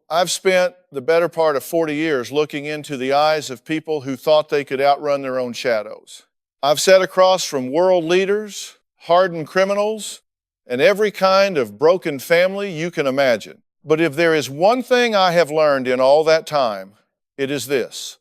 I've spent the better part of 40 years looking into the eyes of people who thought they could outrun their own shadows. I've sat across from world leaders, hardened criminals, and every kind of broken family you can imagine. But if there is one thing I have learned in all that time, it is this: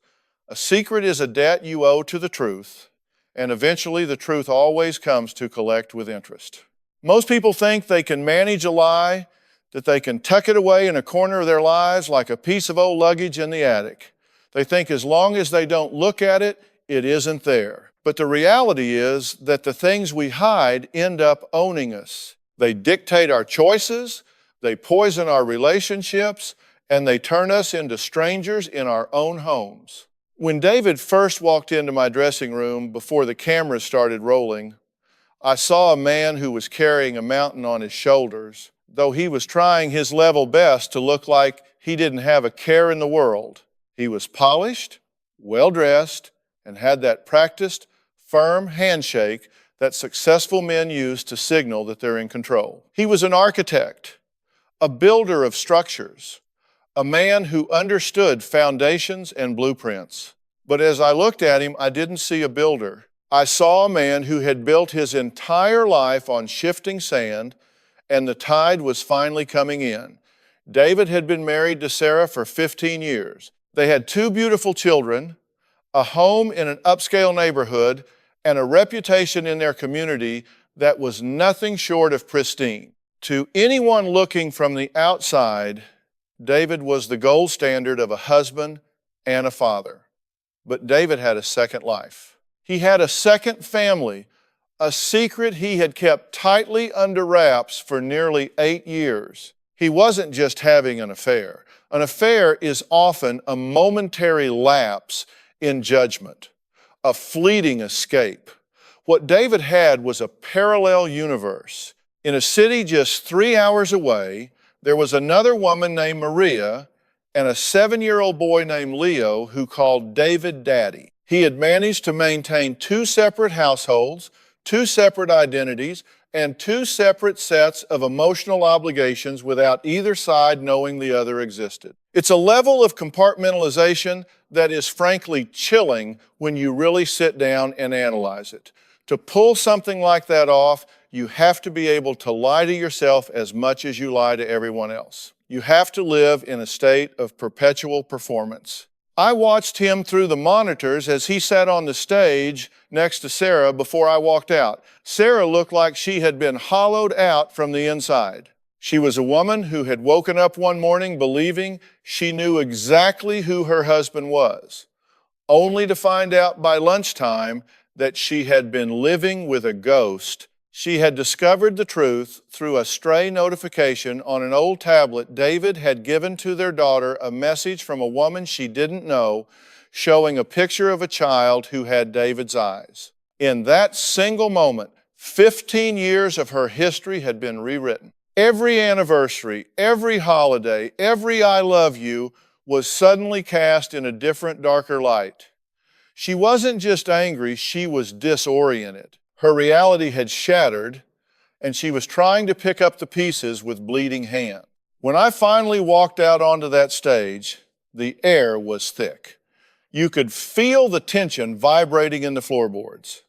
a secret is a debt you owe to the truth, and eventually the truth always comes to collect with interest. Most people think they can manage a lie, that they can tuck it away in a corner of their lives like a piece of old luggage in the attic. They think as long as they don't look at it, it isn't there. But the reality is that the things we hide end up owning us. They dictate our choices, they poison our relationships, and they turn us into strangers in our own homes. When David first walked into my dressing room before the cameras started rolling, I saw a man who was carrying a mountain on his shoulders, though he was trying his level best to look like he didn't have a care in the world. He was polished, well-dressed, and had that practiced, firm handshake that successful men use to signal that they're in control. He was an architect, a builder of structures, a man who understood foundations and blueprints. But as I looked at him, I didn't see a builder. I saw a man who had built his entire life on shifting sand, and the tide was finally coming in. David had been married to Sarah for 15 years. They had 2 beautiful children, a home in an upscale neighborhood, and a reputation in their community that was nothing short of pristine. To anyone looking from the outside, David was the gold standard of a husband and a father. But David had a second life. He had a second family, a secret he had kept tightly under wraps for nearly 8 years. He wasn't just having an affair. An affair is often a momentary lapse in judgment, a fleeting escape. What David had was a parallel universe. In a city just 3 hours away, there was another woman named Maria and a 7-year-old boy named Leo who called David Daddy. He had managed to maintain 2 separate households, 2 separate identities, and 2 separate sets of emotional obligations without either side knowing the other existed. It's a level of compartmentalization that is frankly chilling when you really sit down and analyze it. To pull something like that off, you have to be able to lie to yourself as much as you lie to everyone else. You have to live in a state of perpetual performance. I watched him through the monitors as he sat on the stage next to Sarah before I walked out. Sarah looked like she had been hollowed out from the inside. She was a woman who had woken up one morning believing she knew exactly who her husband was, only to find out by lunchtime that she had been living with a ghost. She had discovered the truth through a stray notification on an old tablet David had given to their daughter, a message from a woman she didn't know, showing a picture of a child who had David's eyes. In that single moment, 15 years of her history had been rewritten. Every anniversary, every holiday, every I love you was suddenly cast in a different, darker light. She wasn't just angry, she was disoriented. Her reality had shattered, and she was trying to pick up the pieces with bleeding hands. When I finally walked out onto that stage, the air was thick. You could feel the tension vibrating in the floorboards.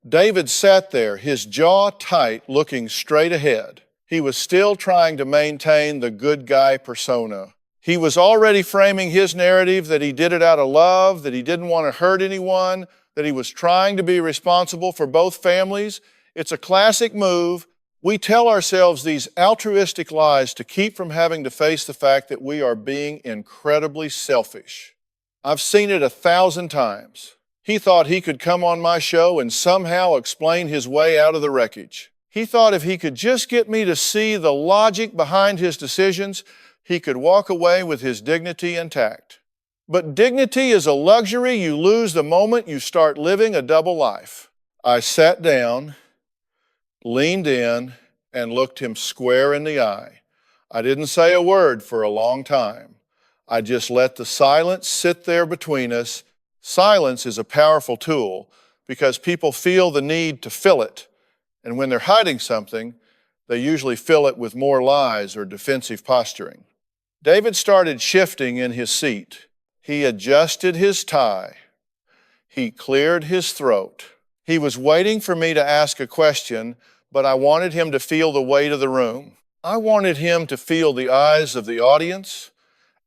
David sat there, his jaw tight, looking straight ahead. He was still trying to maintain the good guy persona. He was already framing his narrative that he did it out of love, that he didn't want to hurt anyone, that he was trying to be responsible for both families. It's a classic move. We tell ourselves these altruistic lies to keep from having to face the fact that we are being incredibly selfish. I've seen it 1,000 times. He thought he could come on my show and somehow explain his way out of the wreckage. He thought if he could just get me to see the logic behind his decisions, he could walk away with his dignity intact. But dignity is a luxury you lose the moment you start living a double life. I sat down, leaned in, and looked him square in the eye. I didn't say a word for a long time. I just let the silence sit there between us. Silence is a powerful tool because people feel the need to fill it. And when they're hiding something, they usually fill it with more lies or defensive posturing. David started shifting in his seat. He adjusted his tie. He cleared his throat. He was waiting for me to ask a question, but I wanted him to feel the weight of the room. I wanted him to feel the eyes of the audience,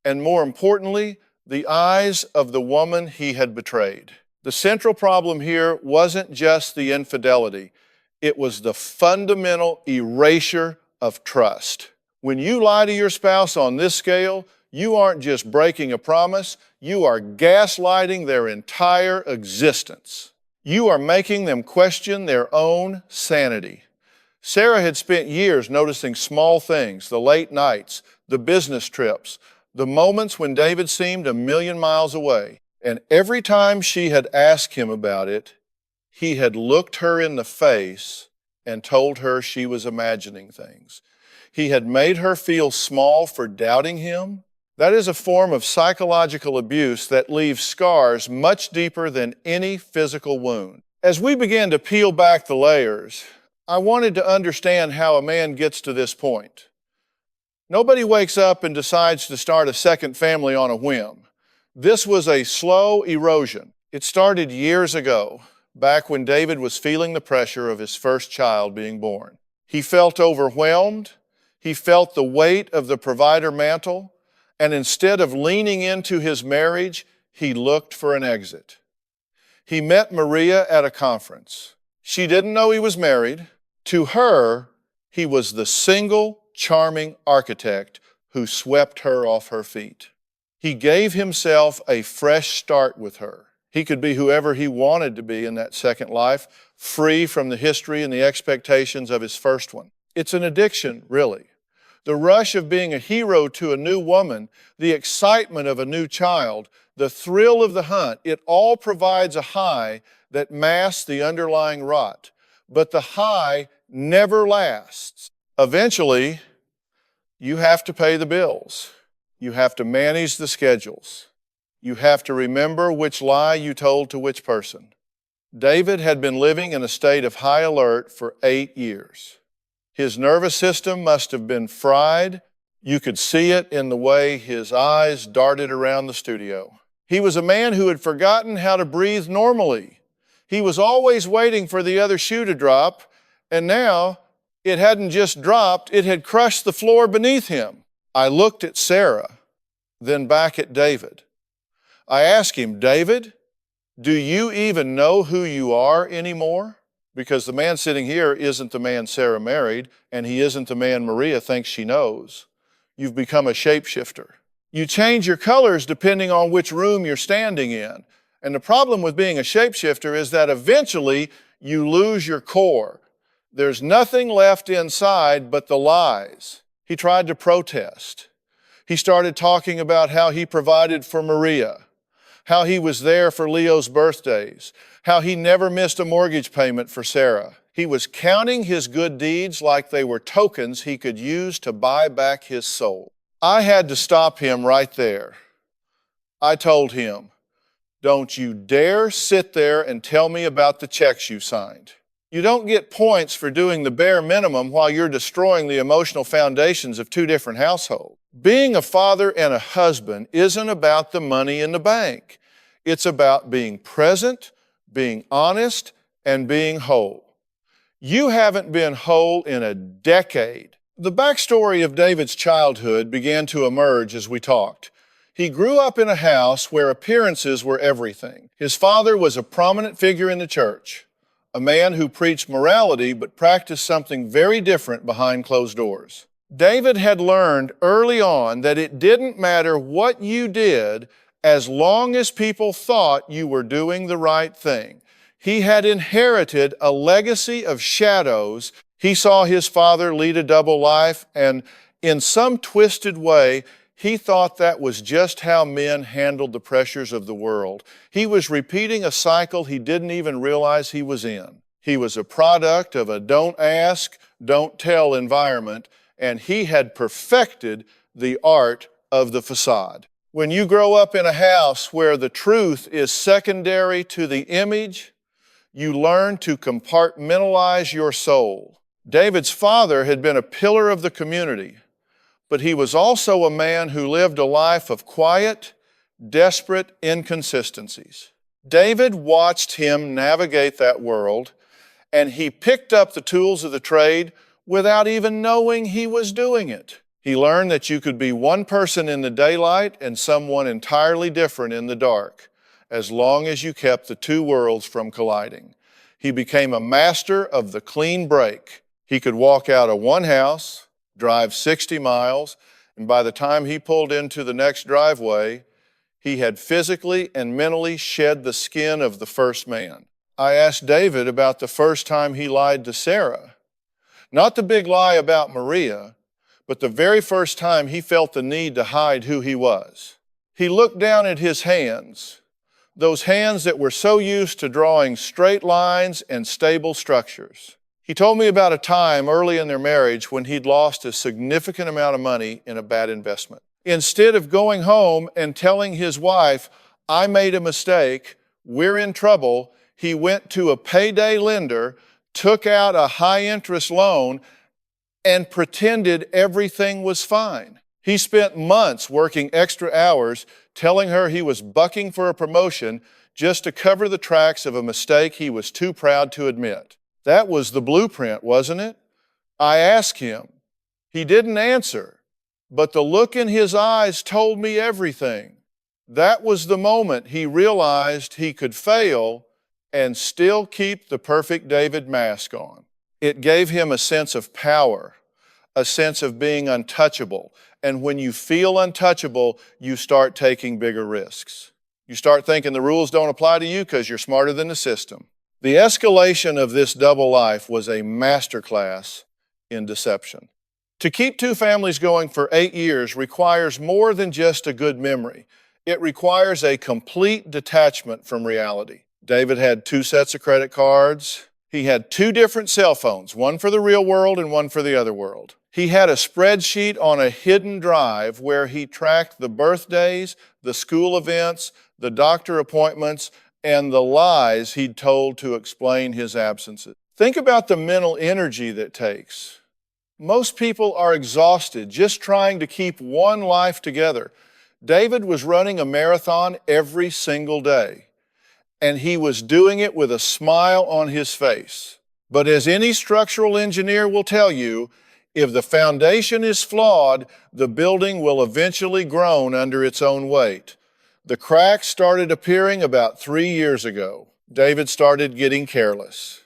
and more importantly, the eyes of the woman he had betrayed. The central problem here wasn't just the infidelity. It was the fundamental erasure of trust. When you lie to your spouse on this scale, you aren't just breaking a promise, you are gaslighting their entire existence. You are making them question their own sanity. Sarah had spent years noticing small things, the late nights, the business trips, the moments when David seemed a million miles away. And every time she had asked him about it, he had looked her in the face and told her she was imagining things. He had made her feel small for doubting him. That is a form of psychological abuse that leaves scars much deeper than any physical wound. As we began to peel back the layers, I wanted to understand how a man gets to this point. Nobody wakes up and decides to start a second family on a whim. This was a slow erosion. It started years ago, back when David was feeling the pressure of his first child being born. He felt overwhelmed. He felt the weight of the provider mantle. And instead of leaning into his marriage, he looked for an exit. He met Maria at a conference. She didn't know he was married. To her, he was the single, charming architect who swept her off her feet. He gave himself a fresh start with her. He could be whoever he wanted to be in that second life, free from the history and the expectations of his first one. It's an addiction, really. The rush of being a hero to a new woman, the excitement of a new child, the thrill of the hunt, it all provides a high that masks the underlying rot. But the high never lasts. Eventually, you have to pay the bills. You have to manage the schedules. You have to remember which lie you told to which person. David had been living in a state of high alert for 8 years. His nervous system must have been fried. You could see it in the way his eyes darted around the studio. He was a man who had forgotten how to breathe normally. He was always waiting for the other shoe to drop, and now it hadn't just dropped, it had crushed the floor beneath him. I looked at Sarah, then back at David. I asked him, David, do you even know who you are anymore? Because the man sitting here isn't the man Sarah married, and he isn't the man Maria thinks she knows. You've become a shapeshifter. You change your colors depending on which room you're standing in. And the problem with being a shapeshifter is that eventually you lose your core. There's nothing left inside but the lies. He tried to protest. He started talking about how he provided for Maria, how he was there for Leo's birthdays, how he never missed a mortgage payment for Sarah. He was counting his good deeds like they were tokens he could use to buy back his soul. I had to stop him right there. I told him, don't you dare sit there and tell me about the checks you signed. You don't get points for doing the bare minimum while you're destroying the emotional foundations of two different households. Being a father and a husband isn't about the money in the bank. It's about being present, being honest, and being whole. You haven't been whole in a decade. The backstory of David's childhood began to emerge as we talked. He grew up in a house where appearances were everything. His father was a prominent figure in the church, a man who preached morality but practiced something very different behind closed doors. David had learned early on that it didn't matter what you did as long as people thought you were doing the right thing. He had inherited a legacy of shadows. He saw his father lead a double life, and in some twisted way, he thought that was just how men handled the pressures of the world. He was repeating a cycle he didn't even realize he was in. He was a product of a don't ask, don't tell environment, and he had perfected the art of the facade. When you grow up in a house where the truth is secondary to the image, you learn to compartmentalize your soul. David's father had been a pillar of the community, but he was also a man who lived a life of quiet, desperate inconsistencies. David watched him navigate that world, and he picked up the tools of the trade without even knowing he was doing it. He learned that you could be one person in the daylight and someone entirely different in the dark, as long as you kept the two worlds from colliding. He became a master of the clean break. He could walk out of one house, drive 60 miles, and by the time he pulled into the next driveway, he had physically and mentally shed the skin of the first man. I asked David about the first time he lied to Sarah. Not the big lie about Maria, but the very first time he felt the need to hide who he was. He looked down at his hands, those hands that were so used to drawing straight lines and stable structures. He told me about a time early in their marriage when he'd lost a significant amount of money in a bad investment. Instead of going home and telling his wife, "I made a mistake, we're in trouble," he went to a payday lender, took out a high-interest loan, and pretended everything was fine. He spent months working extra hours, telling her he was bucking for a promotion just to cover the tracks of a mistake he was too proud to admit. That was the blueprint, wasn't it? I asked him. He didn't answer, but the look in his eyes told me everything. That was the moment he realized he could fail and still keep the perfect David mask on. It gave him a sense of power, a sense of being untouchable. And when you feel untouchable, you start taking bigger risks. You start thinking the rules don't apply to you because you're smarter than the system. The escalation of this double life was a masterclass in deception. To keep two families going for 8 years requires more than just a good memory. It requires a complete detachment from reality. David had 2 sets of credit cards. He had 2 different cell phones, one for the real world and one for the other world. He had a spreadsheet on a hidden drive where he tracked the birthdays, the school events, the doctor appointments, and the lies he'd told to explain his absences. Think about the mental energy that takes. Most people are exhausted just trying to keep one life together. David was running a marathon every single day, and he was doing it with a smile on his face. But as any structural engineer will tell you, if the foundation is flawed, the building will eventually groan under its own weight. The cracks started appearing about 3 years ago. David started getting careless.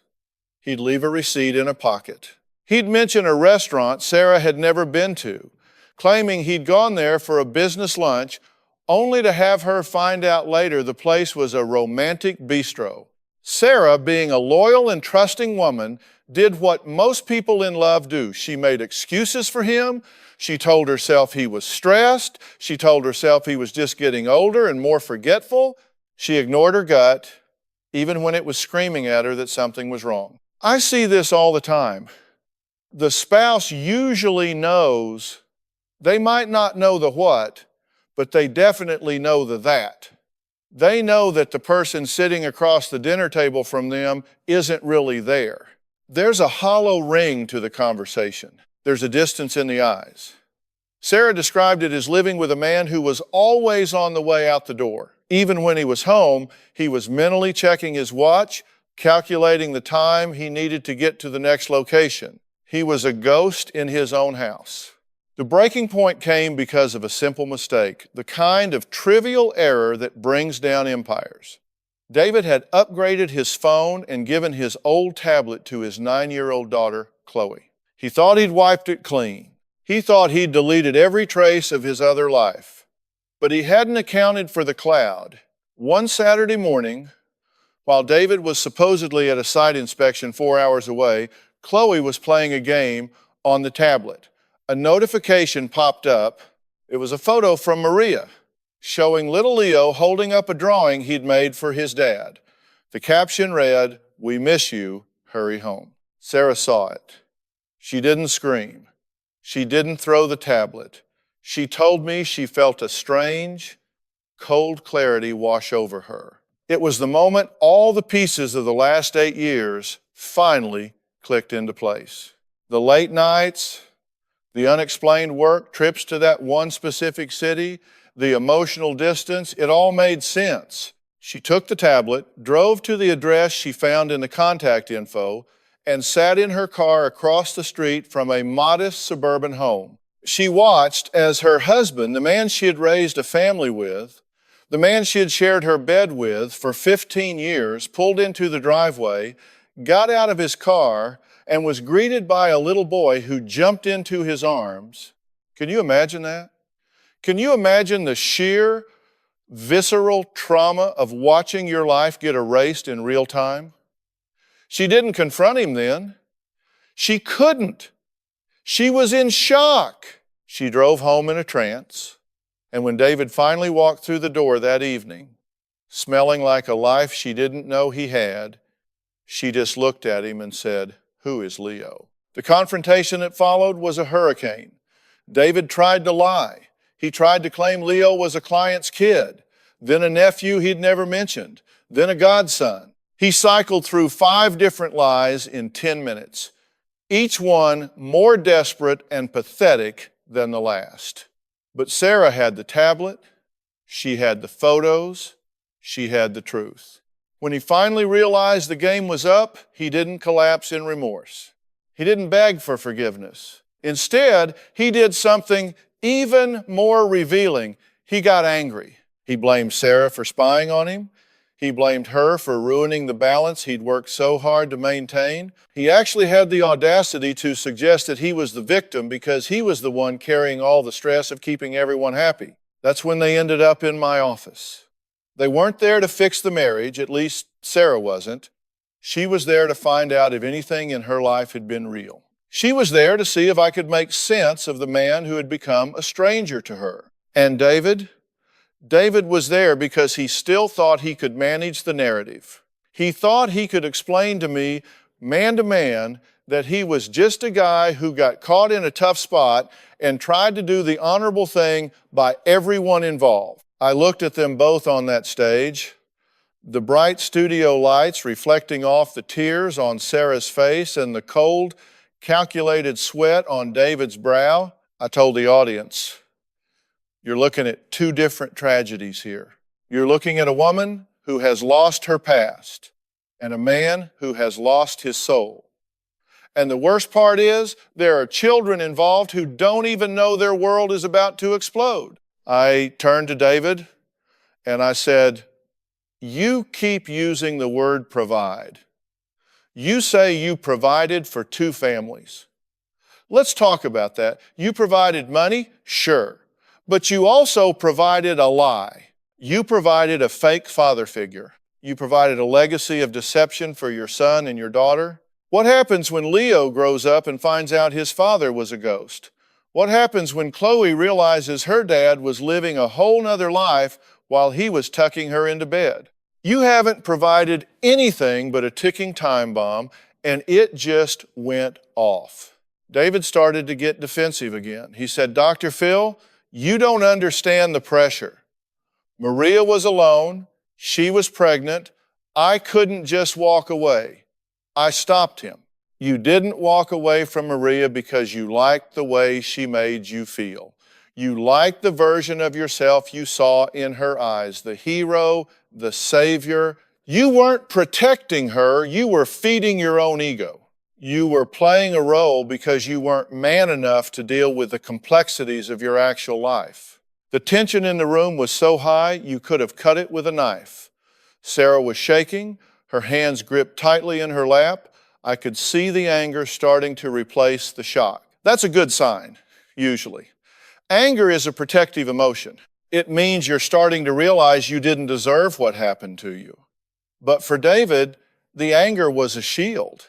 He'd leave a receipt in a pocket. He'd mention a restaurant Sarah had never been to, claiming he'd gone there for a business lunch, only to have her find out later the place was a romantic bistro. Sarah, being a loyal and trusting woman, did what most people in love do. She made excuses for him. She told herself he was stressed. She told herself he was just getting older and more forgetful. She ignored her gut, even when it was screaming at her that something was wrong. I see this all the time. The spouse usually knows. They might not know the what, but they definitely know the that. They know that the person sitting across the dinner table from them isn't really there. There's a hollow ring to the conversation. There's a distance in the eyes. Sarah described it as living with a man who was always on the way out the door. Even when he was home, he was mentally checking his watch, calculating the time he needed to get to the next location. He was a ghost in his own house. The breaking point came because of a simple mistake, the kind of trivial error that brings down empires. David had upgraded his phone and given his old tablet to his 9-year-old daughter, Chloe. He thought he'd wiped it clean. He thought he'd deleted every trace of his other life. But he hadn't accounted for the cloud. One Saturday morning, while David was supposedly at a site inspection 4 hours away, Chloe was playing a game on the tablet. A notification popped up. It was a photo from Maria, showing little Leo holding up a drawing he'd made for his dad. The caption read, "We miss you, hurry home." Sarah saw it. She didn't scream. She didn't throw the tablet. She told me she felt a strange, cold clarity wash over her. It was the moment all the pieces of the last 8 years finally clicked into place. The late nights, The unexplained work, trips to that one specific city, the emotional distance, it all made sense. She took the tablet, drove to the address she found in the contact info, and sat in her car across the street from a modest suburban home. She watched as her husband, the man she had raised a family with, the man she had shared her bed with for 15 years, pulled into the driveway, got out of his car, and was greeted by a little boy who jumped into his arms. Can you imagine that? Can you imagine the sheer, visceral trauma of watching your life get erased in real time? She didn't confront him then. She couldn't. She was in shock. She drove home in a trance. And when David finally walked through the door that evening, smelling like a life she didn't know he had, she just looked at him and said, "Who is Leo?" The confrontation that followed was a hurricane. David tried to lie. He tried to claim Leo was a client's kid, then a nephew he'd never mentioned, then a godson. He cycled through 5 different lies in 10 minutes, each one more desperate and pathetic than the last. But Sarah had the tablet, she had the photos, she had the truth. When he finally realized the game was up, he didn't collapse in remorse. He didn't beg for forgiveness. Instead, he did something even more revealing. He got angry. He blamed Sarah for spying on him. He blamed her for ruining the balance he'd worked so hard to maintain. He actually had the audacity to suggest that he was the victim because he was the one carrying all the stress of keeping everyone happy. That's when they ended up in my office. They weren't there to fix the marriage, at least Sarah wasn't. She was there to find out if anything in her life had been real. She was there to see if I could make sense of the man who had become a stranger to her. And David was there because he still thought he could manage the narrative. He thought he could explain to me, man to man, that he was just a guy who got caught in a tough spot and tried to do the honorable thing by everyone involved. I looked at them both on that stage, the bright studio lights reflecting off the tears on Sarah's face and the cold, calculated sweat on David's brow. I told the audience, you're looking at 2 different tragedies here. You're looking at a woman who has lost her past and a man who has lost his soul. And the worst part is there are children involved who don't even know their world is about to explode. I turned to David and I said, you keep using the word provide. You say you provided for 2 families. Let's talk about that. You provided money? Sure. But you also provided a lie. You provided a fake father figure. You provided a legacy of deception for your son and your daughter. What happens when Leo grows up and finds out his father was a ghost? What happens when Chloe realizes her dad was living a whole nother life while he was tucking her into bed? You haven't provided anything but a ticking time bomb, and it just went off. David started to get defensive again. He said, Dr. Phil, you don't understand the pressure. Maria was alone. She was pregnant. I couldn't just walk away. I stopped him. You didn't walk away from Maria because you liked the way she made you feel. You liked the version of yourself you saw in her eyes, the hero, the savior. You weren't protecting her. You were feeding your own ego. You were playing a role because you weren't man enough to deal with the complexities of your actual life. The tension in the room was so high, you could have cut it with a knife. Sarah was shaking, her hands gripped tightly in her lap. I could see the anger starting to replace the shock. That's a good sign, usually. Anger is a protective emotion. It means you're starting to realize you didn't deserve what happened to you. But for David, the anger was a shield.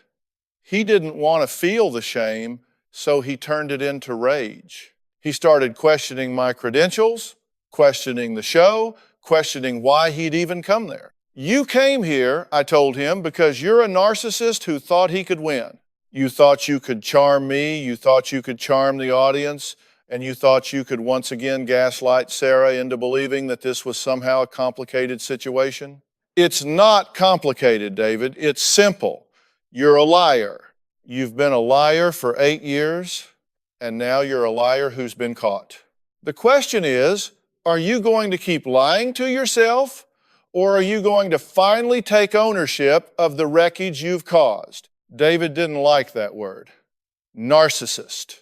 He didn't want to feel the shame, so he turned it into rage. He started questioning my credentials, questioning the show, questioning why he'd even come there. You came here, I told him, because you're a narcissist who thought he could win. You thought you could charm me, you thought you could charm the audience, and you thought you could once again gaslight Sarah into believing that this was somehow a complicated situation. It's not complicated, David. It's simple. You're a liar. You've been a liar for 8 years, and now you're a liar who's been caught. The question is, are you going to keep lying to yourself, or are you going to finally take ownership of the wreckage you've caused? David didn't like that word. Narcissist.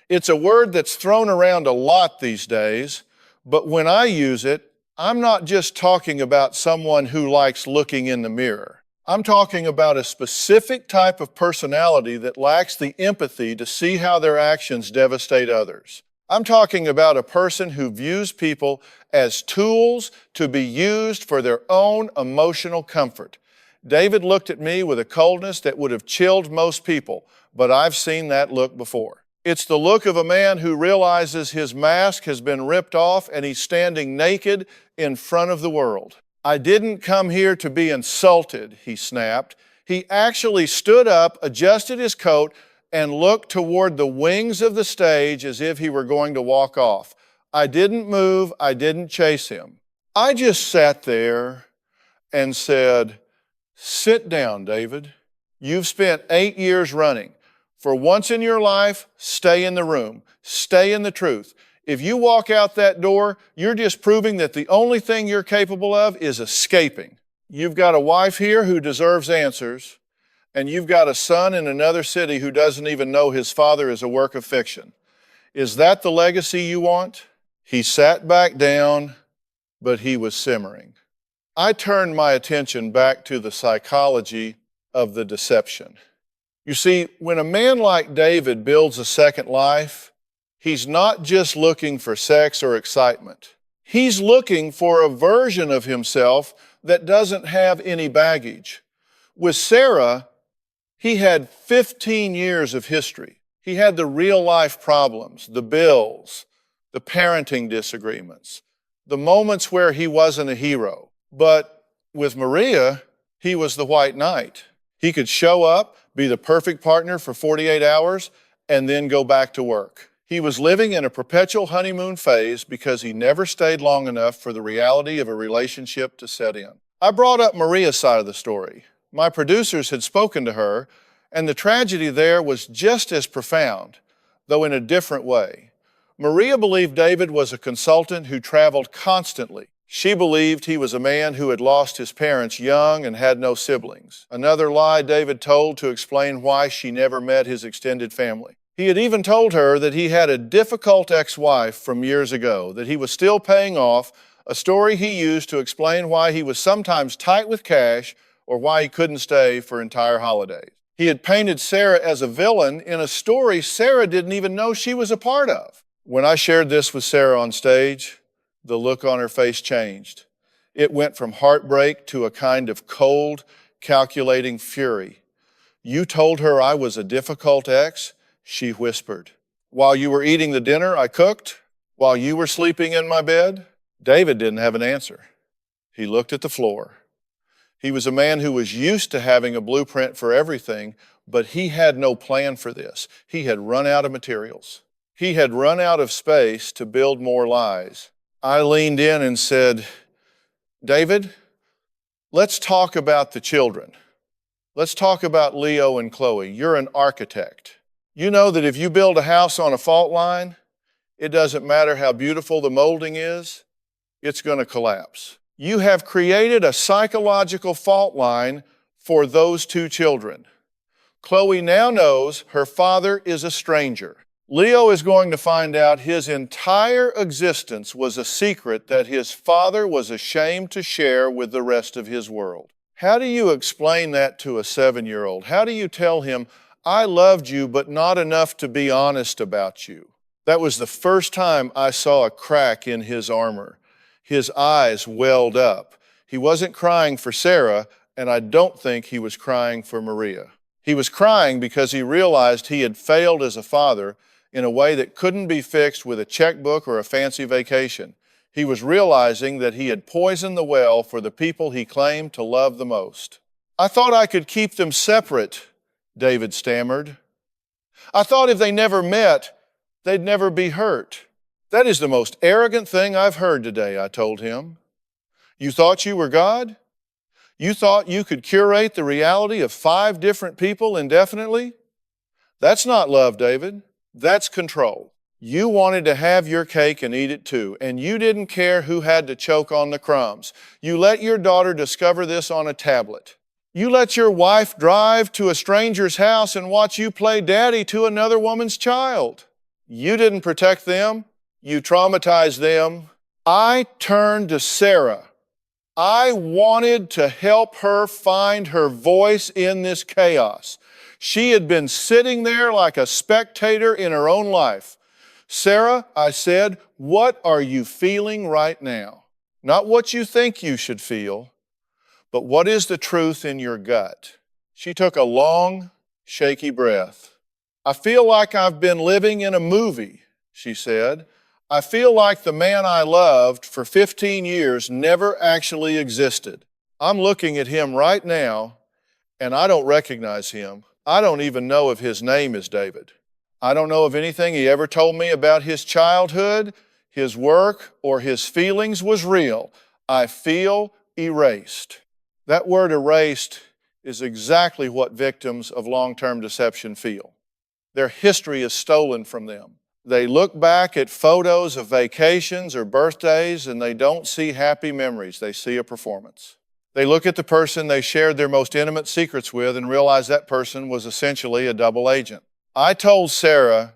It's a word that's thrown around a lot these days, but when I use it, I'm not just talking about someone who likes looking in the mirror. I'm talking about a specific type of personality that lacks the empathy to see how their actions devastate others. I'm talking about a person who views people as tools to be used for their own emotional comfort. David looked at me with a coldness that would have chilled most people, but I've seen that look before. It's the look of a man who realizes his mask has been ripped off and he's standing naked in front of the world. I didn't come here to be insulted, he snapped. He actually stood up, adjusted his coat, and looked toward the wings of the stage as if he were going to walk off. I didn't move, I didn't chase him. I just sat there and said, "Sit down, David. You've spent 8 years running. For once in your life, stay in the room. Stay in the truth. If you walk out that door, you're just proving that the only thing you're capable of is escaping. You've got a wife here who deserves answers, and you've got a son in another city who doesn't even know his father is a work of fiction. Is that the legacy you want?" He sat back down, but he was simmering. I turned my attention back to the psychology of the deception. You see, when a man like David builds a second life, he's not just looking for sex or excitement. He's looking for a version of himself that doesn't have any baggage. With Sarah, he had 15 years of history. He had the real life problems, the bills, the parenting disagreements, the moments where he wasn't a hero. But with Maria, he was the white knight. He could show up, be the perfect partner for 48 hours, and then go back to work. He was living in a perpetual honeymoon phase because he never stayed long enough for the reality of a relationship to set in. I brought up Maria's side of the story. My producers had spoken to her, and the tragedy there was just as profound, though in a different way. Maria believed David was a consultant who traveled constantly. She believed he was a man who had lost his parents young and had no siblings. Another lie David told to explain why she never met his extended family. He had even told her that he had a difficult ex-wife from years ago, that he was still paying off, a story he used to explain why he was sometimes tight with cash or why he couldn't stay for entire holidays. He had painted Sarah as a villain in a story Sarah didn't even know she was a part of. When I shared this with Sarah on stage, the look on her face changed. It went from heartbreak to a kind of cold, calculating fury. "You told her I was a difficult ex?" she whispered. "While you were eating the dinner I cooked? While you were sleeping in my bed?" David didn't have an answer. He looked at the floor. He was a man who was used to having a blueprint for everything, but he had no plan for this. He had run out of materials. He had run out of space to build more lies. I leaned in and said, "David, let's talk about the children. Let's talk about Leo and Chloe. You're an architect. You know that if you build a house on a fault line, it doesn't matter how beautiful the molding is, it's going to collapse. You have created a psychological fault line for those two children. Chloe now knows her father is a stranger. Leo is going to find out his entire existence was a secret that his father was ashamed to share with the rest of his world. How do you explain that to a 7-year-old? How do you tell him, I loved you, but not enough to be honest about you? That was the first time I saw a crack in his armor. His eyes welled up. He wasn't crying for Sarah, and I don't think he was crying for Maria. He was crying because he realized he had failed as a father in a way that couldn't be fixed with a checkbook or a fancy vacation. He was realizing that he had poisoned the well for the people he claimed to love the most. "I thought I could keep them separate," David stammered. "I thought if they never met, they'd never be hurt." "That is the most arrogant thing I've heard today," I told him. "You thought you were God? You thought you could curate the reality of 5 different people indefinitely? That's not love, David. That's control. You wanted to have your cake and eat it too, and you didn't care who had to choke on the crumbs. You let your daughter discover this on a tablet. You let your wife drive to a stranger's house and watch you play daddy to another woman's child. You didn't protect them. You traumatized them. I turned to Sarah. I wanted to help her find her voice in this chaos. She had been sitting there like a spectator in her own life. Sarah, I said, what are you feeling right now? Not what you think you should feel, but what is the truth in your gut? She took a long, shaky breath. I feel like I've been living in a movie, she said. I feel like the man I loved for 15 years never actually existed. I'm looking at him right now, and I don't recognize him. I don't even know if his name is David. I don't know if anything he ever told me about his childhood, his work, or his feelings was real. I feel erased. That word erased is exactly what victims of long-term deception feel. Their history is stolen from them. They look back at photos of vacations or birthdays and they don't see happy memories. They see a performance. They look at the person they shared their most intimate secrets with and realize that person was essentially a double agent. I told Sarah,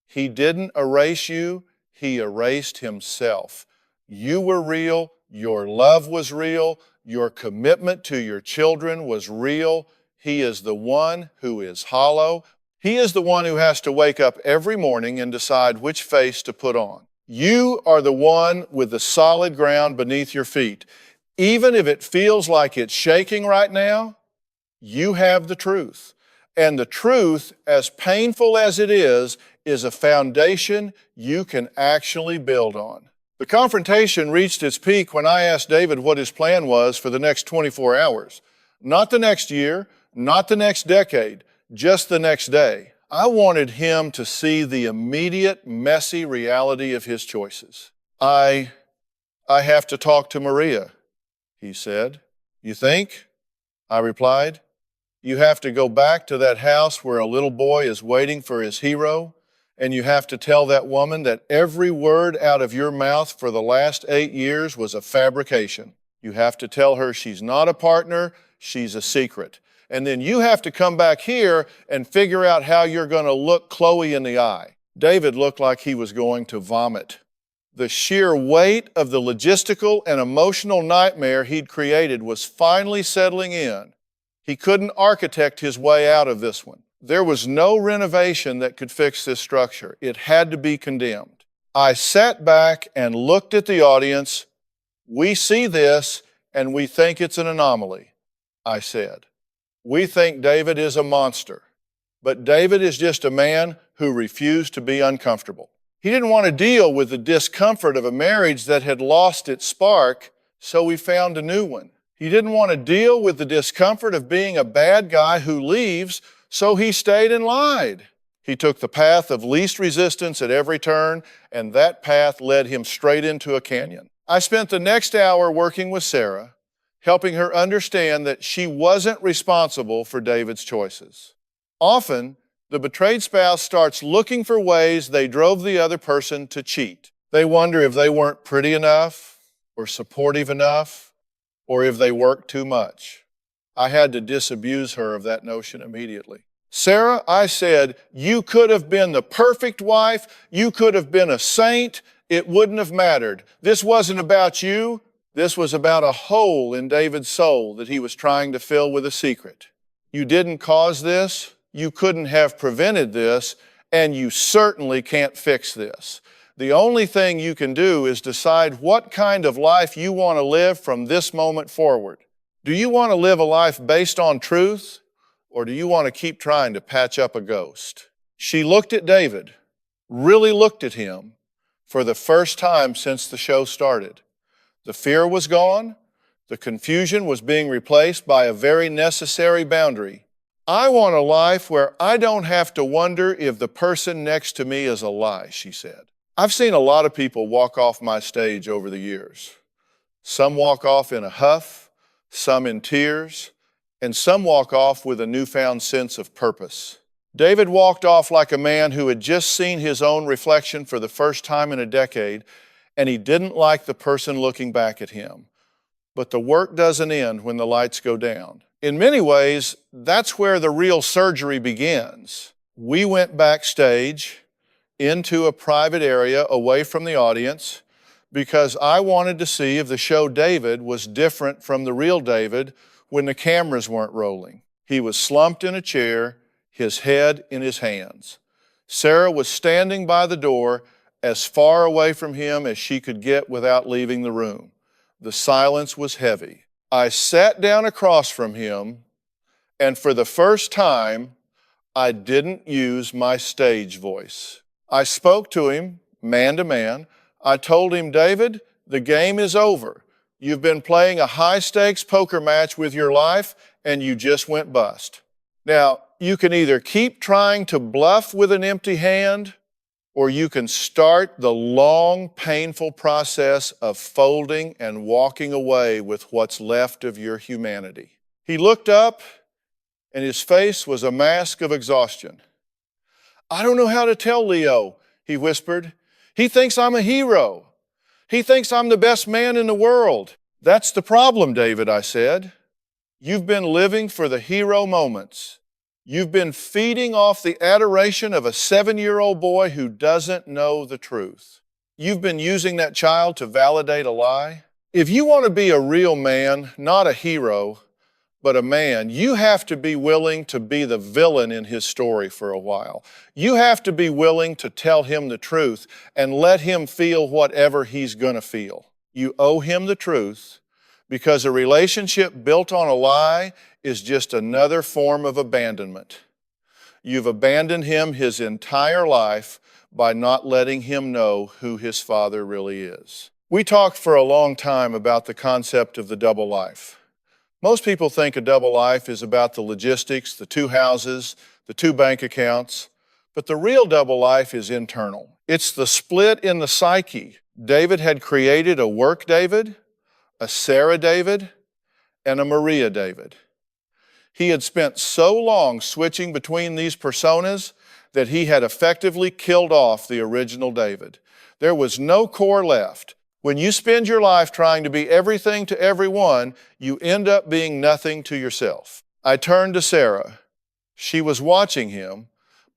he didn't erase you, he erased himself. You were real, your love was real, your commitment to your children was real. He is the one who is hollow. He is the one who has to wake up every morning and decide which face to put on. You are the one with the solid ground beneath your feet. Even if it feels like it's shaking right now, you have the truth. And the truth, as painful as it is a foundation you can actually build on. The confrontation reached its peak when I asked David what his plan was for the next 24 hours. Not the next year, not the next decade, just the next day. I wanted him to see the immediate, messy reality of his choices. I have to talk to Maria, he said. You think? I replied. You have to go back to that house where a little boy is waiting for his hero, and you have to tell that woman that every word out of your mouth for the last 8 years was a fabrication. You have to tell her she's not a partner, she's a secret. And then you have to come back here and figure out how you're going to look Chloe in the eye. David looked like he was going to vomit. The sheer weight of the logistical and emotional nightmare he'd created was finally settling in. He couldn't architect his way out of this one. There was no renovation that could fix this structure. It had to be condemned. I sat back and looked at the audience. We see this and we think it's an anomaly, I said. We think David is a monster, but David is just a man who refused to be uncomfortable. He didn't want to deal with the discomfort of a marriage that had lost its spark, so we found a new one. He didn't want to deal with the discomfort of being a bad guy who leaves, so he stayed and lied. He took the path of least resistance at every turn, and that path led him straight into a canyon. I spent the next hour working with Sarah, helping her understand that she wasn't responsible for David's choices. Often, the betrayed spouse starts looking for ways they drove the other person to cheat. They wonder if they weren't pretty enough or supportive enough, or if they worked too much. I had to disabuse her of that notion immediately. Sarah, I said, you could have been the perfect wife, you could have been a saint, it wouldn't have mattered. This wasn't about you. This was about a hole in David's soul that he was trying to fill with a secret. You didn't cause this, you couldn't have prevented this, and you certainly can't fix this. The only thing you can do is decide what kind of life you want to live from this moment forward. Do you want to live a life based on truth, or do you want to keep trying to patch up a ghost? She looked at David, really looked at him, for the first time since the show started. The fear was gone. The confusion was being replaced by a very necessary boundary. I want a life where I don't have to wonder if the person next to me is a lie, she said. I've seen a lot of people walk off my stage over the years. Some walk off in a huff, some in tears, and some walk off with a newfound sense of purpose. David walked off like a man who had just seen his own reflection for the first time in a decade, and he didn't like the person looking back at him. But the work doesn't end when the lights go down. In many ways, that's where the real surgery begins. We went backstage into a private area away from the audience because I wanted to see if the show David was different from the real David when the cameras weren't rolling. He was slumped in a chair, his head in his hands. Sarah was standing by the door as far away from him as she could get without leaving the room. The silence was heavy. I sat down across from him, and for the first time, I didn't use my stage voice. I spoke to him, man to man. I told him, David, the game is over. You've been playing a high-stakes poker match with your life, and you just went bust. Now, you can either keep trying to bluff with an empty hand, or you can start the long, painful process of folding and walking away with what's left of your humanity. He looked up, and his face was a mask of exhaustion. I don't know how to tell Leo, he whispered. He thinks I'm a hero. He thinks I'm the best man in the world. That's the problem, David, I said. You've been living for the hero moments. You've been feeding off the adoration of a 7-year-old boy who doesn't know the truth. You've been using that child to validate a lie. If you want to be a real man, not a hero, but a man, you have to be willing to be the villain in his story for a while. You have to be willing to tell him the truth and let him feel whatever he's going to feel. You owe him the truth because a relationship built on a lie is just another form of abandonment. You've abandoned him his entire life by not letting him know who his father really is. We talked for a long time about the concept of the double life. Most people think a double life is about the logistics, the 2 houses, the 2 bank accounts, but the real double life is internal. It's the split in the psyche. David had created a work David, a Sarah David, and a Maria David. He had spent so long switching between these personas that he had effectively killed off the original David. There was no core left. When you spend your life trying to be everything to everyone, you end up being nothing to yourself. I turned to Sarah. She was watching him,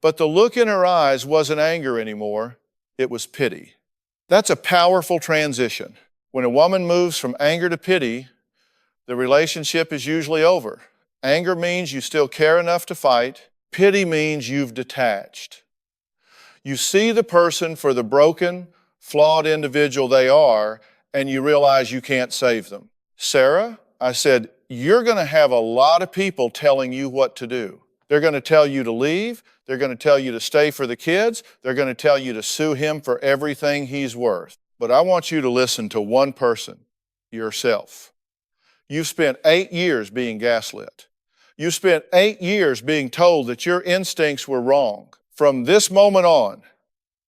but the look in her eyes wasn't anger anymore. It was pity. That's a powerful transition. When a woman moves from anger to pity, the relationship is usually over. Anger means you still care enough to fight. Pity means you've detached. You see the person for the broken, flawed individual they are, and you realize you can't save them. Sarah, I said, you're going to have a lot of people telling you what to do. They're going to tell you to leave. They're going to tell you to stay for the kids. They're going to tell you to sue him for everything he's worth. But I want you to listen to one person, yourself. You've spent 8 years being gaslit. You spent 8 years being told that your instincts were wrong. From this moment on,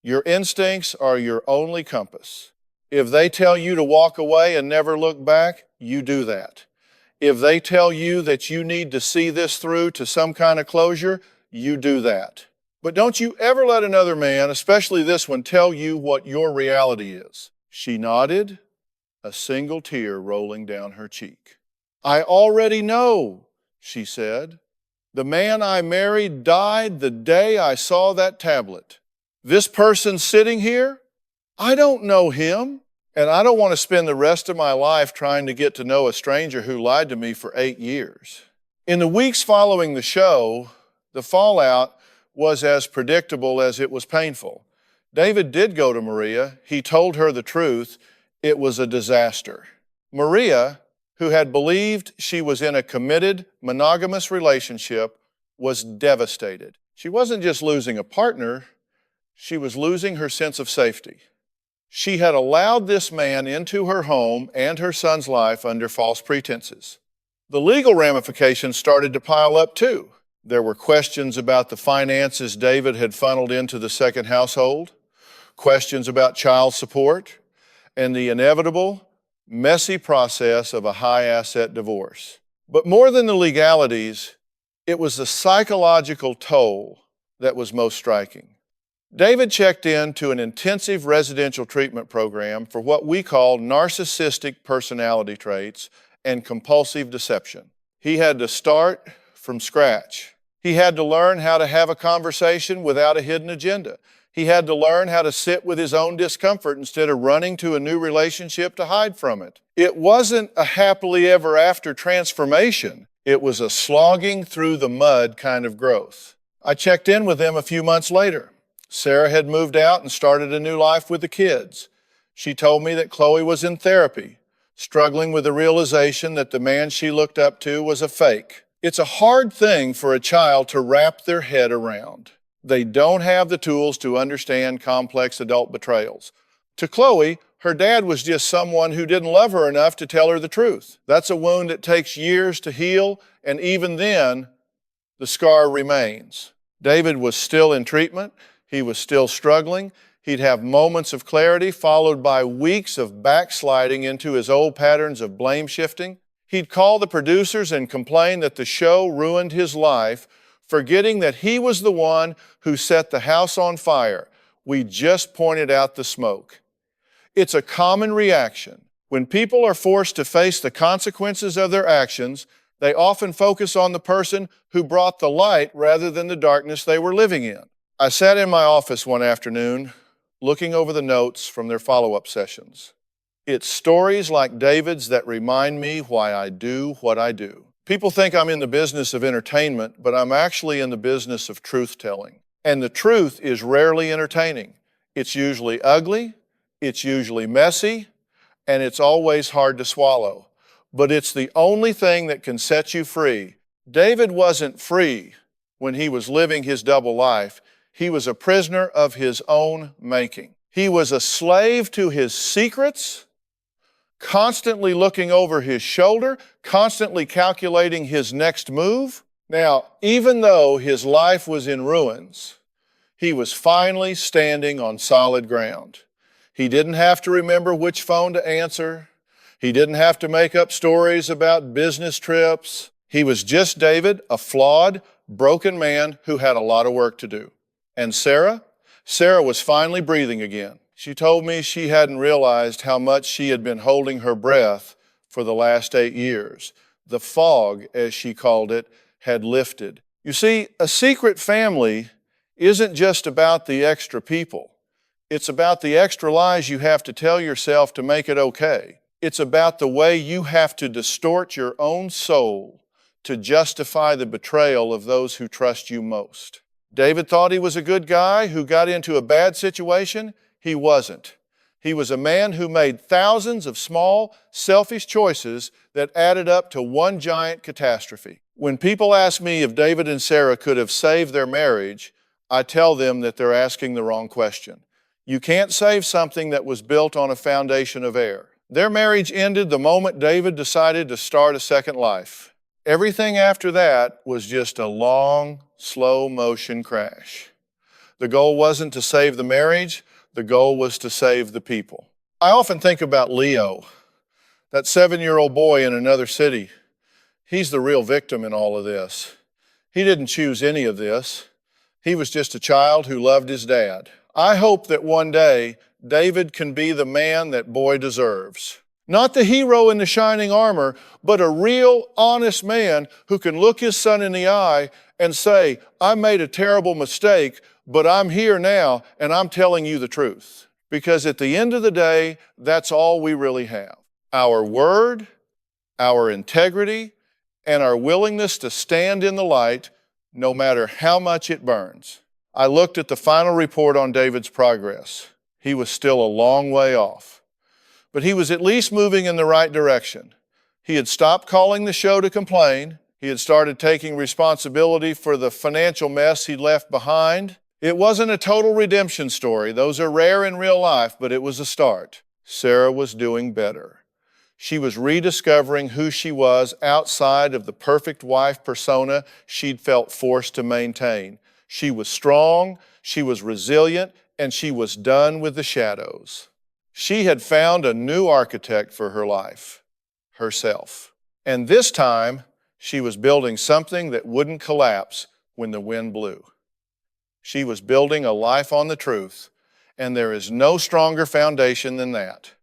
your instincts are your only compass. If they tell you to walk away and never look back, you do that. If they tell you that you need to see this through to some kind of closure, you do that. But don't you ever let another man, especially this one, tell you what your reality is. She nodded, a single tear rolling down her cheek. I already know, she said. The man I married died the day I saw that tablet. This person sitting here, I don't know him, and I don't want to spend the rest of my life trying to get to know a stranger who lied to me for 8 years. In the weeks following the show, the fallout was as predictable as it was painful. David did go to Maria. He told her the truth. It was a disaster. Maria, who had believed she was in a committed, monogamous relationship, was devastated. She wasn't just losing a partner, she was losing her sense of safety. She had allowed this man into her home and her son's life under false pretenses. The legal ramifications started to pile up too. There were questions about the finances David had funneled into the second household, questions about child support, and the inevitable, messy process of a high-asset divorce. But more than the legalities, it was the psychological toll that was most striking. David checked into an intensive residential treatment program for what we call narcissistic personality traits and compulsive deception. He had to start from scratch. He had to learn how to have a conversation without a hidden agenda. He had to learn how to sit with his own discomfort instead of running to a new relationship to hide from it. It wasn't a happily ever after transformation. It was a slogging through the mud kind of growth. I checked in with him a few months later. Sarah had moved out and started a new life with the kids. She told me that Chloe was in therapy, struggling with the realization that the man she looked up to was a fake. It's a hard thing for a child to wrap their head around. They don't have the tools to understand complex adult betrayals. To Chloe, her dad was just someone who didn't love her enough to tell her the truth. That's a wound that takes years to heal, and even then, the scar remains. David was still in treatment. He was still struggling. He'd have moments of clarity followed by weeks of backsliding into his old patterns of blame shifting. He'd call the producers and complain that the show ruined his life, forgetting that he was the one who set the house on fire. We just pointed out the smoke. It's a common reaction. When people are forced to face the consequences of their actions, they often focus on the person who brought the light rather than the darkness they were living in. I sat in my office one afternoon, looking over the notes from their follow-up sessions. It's stories like David's that remind me why I do what I do. People think I'm in the business of entertainment, but I'm actually in the business of truth-telling. And the truth is rarely entertaining. It's usually ugly, it's usually messy, and it's always hard to swallow. But it's the only thing that can set you free. David wasn't free when he was living his double life. He was a prisoner of his own making. He was a slave to his secrets, constantly looking over his shoulder, constantly calculating his next move. Now, even though his life was in ruins, he was finally standing on solid ground. He didn't have to remember which phone to answer. He didn't have to make up stories about business trips. He was just David, a flawed, broken man who had a lot of work to do. And Sarah? Sarah was finally breathing again. She told me she hadn't realized how much she had been holding her breath for the last 8 years. The fog, as she called it, had lifted. You see, a secret family isn't just about the extra people. It's about the extra lies you have to tell yourself to make it okay. It's about the way you have to distort your own soul to justify the betrayal of those who trust you most. David thought he was a good guy who got into a bad situation. He wasn't. He was a man who made thousands of small, selfish choices that added up to one giant catastrophe. When people ask me if David and Sarah could have saved their marriage, I tell them that they're asking the wrong question. You can't save something that was built on a foundation of air. Their marriage ended the moment David decided to start a second life. Everything after that was just a long, slow motion crash. The goal wasn't to save the marriage, the goal was to save the people. I often think about Leo, that 7-year-old boy in another city. He's the real victim in all of this. He didn't choose any of this. He was just a child who loved his dad. I hope that one day David can be the man that boy deserves. Not the hero in the shining armor, but a real, honest man who can look his son in the eye and say, I made a terrible mistake, but I'm here now and I'm telling you the truth. Because at the end of the day, that's all we really have. Our word, our integrity, and our willingness to stand in the light no matter how much it burns. I looked at the final report on David's progress. He was still a long way off. But he was at least moving in the right direction. He had stopped calling the show to complain. He had started taking responsibility for the financial mess he'd left behind. It wasn't a total redemption story. Those are rare in real life, but it was a start. Sarah was doing better. She was rediscovering who she was outside of the perfect wife persona she'd felt forced to maintain. She was strong, she was resilient, and she was done with the shadows. She had found a new architect for her life, herself. And this time, she was building something that wouldn't collapse when the wind blew. She was building a life on the truth, and there is no stronger foundation than that.